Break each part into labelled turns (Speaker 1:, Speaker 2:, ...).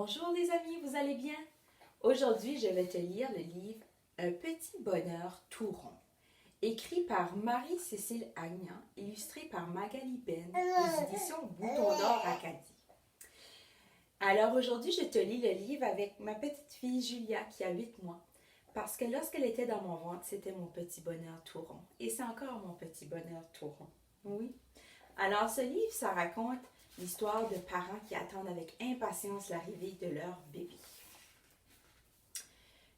Speaker 1: Bonjour les amis, vous allez bien? Aujourd'hui, je vais te lire le livre Un petit bonheur tout rond, écrit par Marie-Cécile Agnan, illustré par Magali Ben, aux éditions Bouton d'Or Acadie. Alors aujourd'hui, je te lis le livre avec ma petite fille Julia qui a 8 mois, parce que lorsqu'elle était dans mon ventre, c'était mon petit bonheur tout rond. Et c'est encore mon petit bonheur tout rond. Oui. Alors ce livre, ça raconte l'histoire de parents qui attendent avec impatience l'arrivée de leur bébé.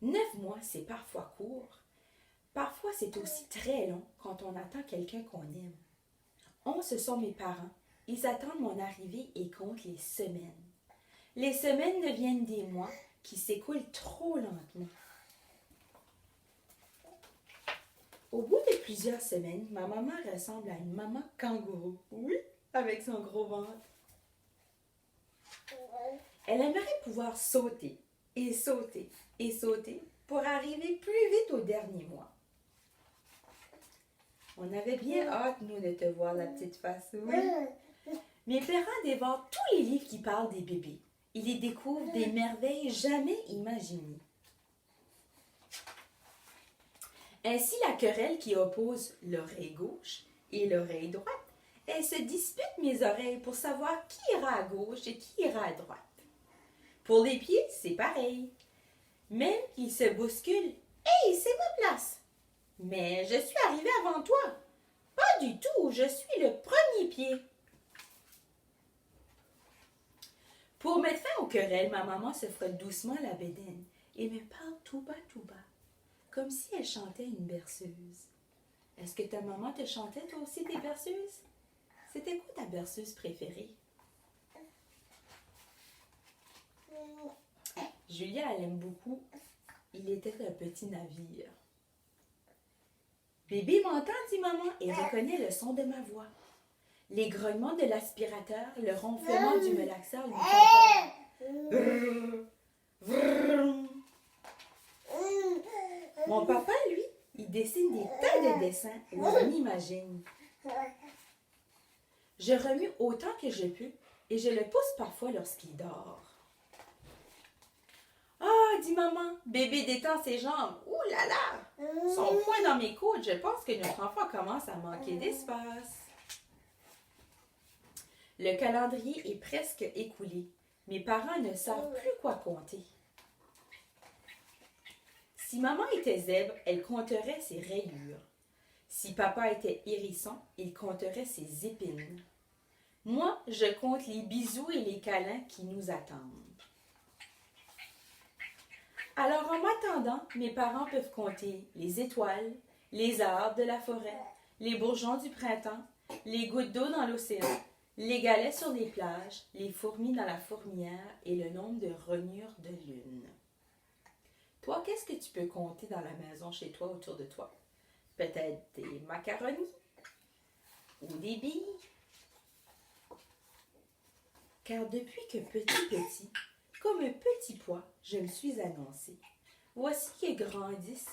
Speaker 1: 9 mois, c'est parfois court. Parfois, c'est aussi très long quand on attend quelqu'un qu'on aime. 11, ce sont mes parents. Ils attendent mon arrivée et comptent les semaines. Les semaines deviennent des mois qui s'écoulent trop lentement. Au bout de plusieurs semaines, ma maman ressemble à une maman kangourou. Oui, avec son gros ventre. Elle aimerait pouvoir sauter et sauter et sauter pour arriver plus vite au dernier mois. On avait bien hâte, nous, de te voir, la petite face. Oui. Mes parents dévorent tous les livres qui parlent des bébés. Ils y découvrent des merveilles jamais imaginées. Ainsi, la querelle qui oppose l'oreille gauche et l'oreille droite, elle se dispute mes oreilles pour savoir qui ira à gauche et qui ira à droite. Pour les pieds, c'est pareil. Même qu'ils se bousculent. « Hey, c'est ma place! » « Mais je suis arrivée avant toi. »« Pas du tout, je suis le premier pied. » Pour mettre fin aux querelles, ma maman se frotte doucement la bédaine et me parle tout bas, comme si elle chantait une berceuse. Est-ce que ta maman te chantait toi aussi des berceuses? C'était quoi ta berceuse préférée? Julia, elle aime beaucoup. Il était un petit navire. Bébé m'entend, dit maman, et reconnaît le son de ma voix. Les grognements de l'aspirateur, le ronflement du relaxeur lui font peur. Mon papa, lui, il dessine des tas de dessins où on imagine. Je remue autant que je peux et je le pousse parfois lorsqu'il dort. Ah, dit maman, bébé détend ses jambes. Ouh là là! Son poing dans mes côtes, je pense que notre enfant commence à manquer d'espace. Le calendrier est presque écoulé. Mes parents ne savent plus quoi compter. Si maman était zèbre, elle compterait ses rayures. Si papa était hérisson, il compterait ses épines. Moi, je compte les bisous et les câlins qui nous attendent. Alors, en m'attendant, mes parents peuvent compter les étoiles, les arbres de la forêt, les bourgeons du printemps, les gouttes d'eau dans l'océan, les galets sur les plages, les fourmis dans la fourmilière et le nombre de rognures de lune. Toi, qu'est-ce que tu peux compter dans la maison chez toi, autour de toi? Peut-être des macaronis ou des billes. Car depuis que petit, comme un petit pois, je me suis annoncée. Voici que grandissent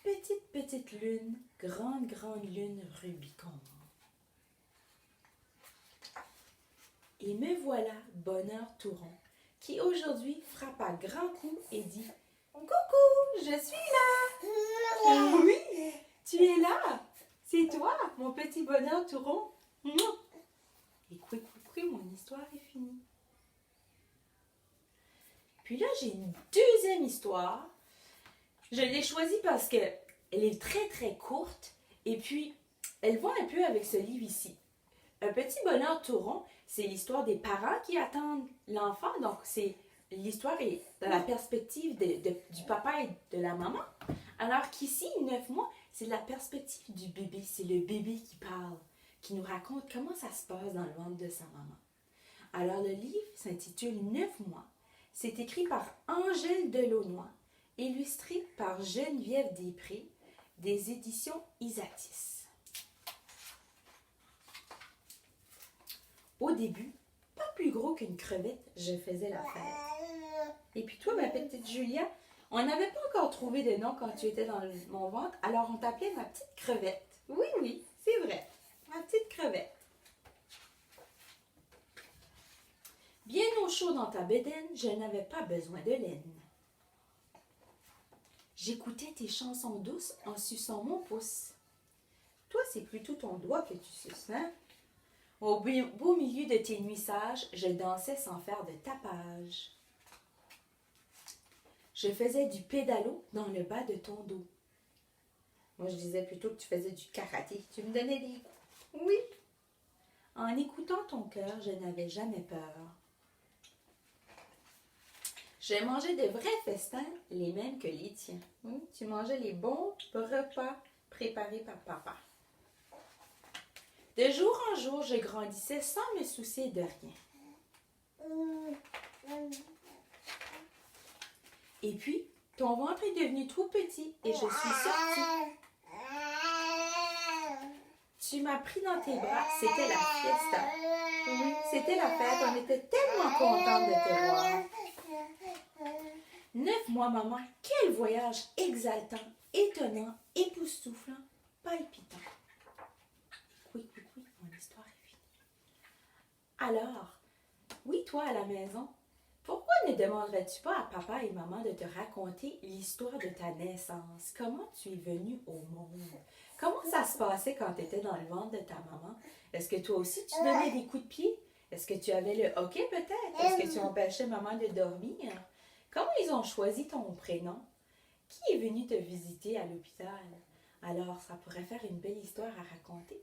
Speaker 1: petite lune, grande lune Rubicon. Et me voilà, bonheur tout rond, qui aujourd'hui frappe à grands coups et dit « Coucou, je suis là! » Oui, tu es là! C'est toi, mon petit bonheur tout rond! Et coucou, mon histoire est finie. Puis là, j'ai une deuxième histoire. Je l'ai choisie parce qu'elle est très courte et puis elle va un peu avec ce livre ici. Un petit bonheur tout rond, c'est l'histoire des parents qui attendent l'enfant. Donc, l'histoire est dans la perspective du papa et de la maman. Alors qu'ici, 9 mois, c'est la perspective du bébé. C'est le bébé qui parle, qui nous raconte comment ça se passe dans le ventre de sa maman. Alors, le livre s'intitule 9 mois. C'est écrit par Angèle Delaunoy, illustré par Geneviève Després, des éditions Isatis. Au début, pas plus gros qu'une crevette, je faisais la fête. Et puis toi, ma petite Julia, on n'avait pas encore trouvé de nom quand tu étais dans mon ventre, alors on t'appelait ma petite crevette. Oui, c'est vrai, ma petite crevette. Bien au chaud dans ta bédaine, je n'avais pas besoin de laine. J'écoutais tes chansons douces en suçant mon pouce. Toi, c'est plutôt ton doigt que tu suces, hein? Au beau milieu de tes nuits sages, je dansais sans faire de tapage. Je faisais du pédalo dans le bas de ton dos. Moi, je disais plutôt que tu faisais du karaté. Tu me donnais des coups. Oui. En écoutant ton cœur, je n'avais jamais peur. Je mangeais de vrais festins, les mêmes que les tiens. Oui, tu mangeais les bons repas préparés par papa. De jour en jour, je grandissais sans me soucier de rien. Et puis, ton ventre est devenu trop petit et je suis sortie. Tu m'as pris dans tes bras, c'était la fiesta. Oui, c'était la fête, on était tellement contents de te voir. 9 mois, maman, quel voyage exaltant, étonnant, époustouflant, palpitant. Oui, mon histoire est finie. Alors, oui, toi à la maison, pourquoi ne demanderais-tu pas à papa et maman de te raconter l'histoire de ta naissance? Comment tu es venu au monde? Comment ça se passait quand tu étais dans le ventre de ta maman? Est-ce que toi aussi tu donnais des coups de pied? Est-ce que tu avais le hockey peut-être? Est-ce que tu empêchais maman de dormir? Comment ils ont choisi ton prénom? Qui est venu te visiter à l'hôpital? Alors, ça pourrait faire une belle histoire à raconter.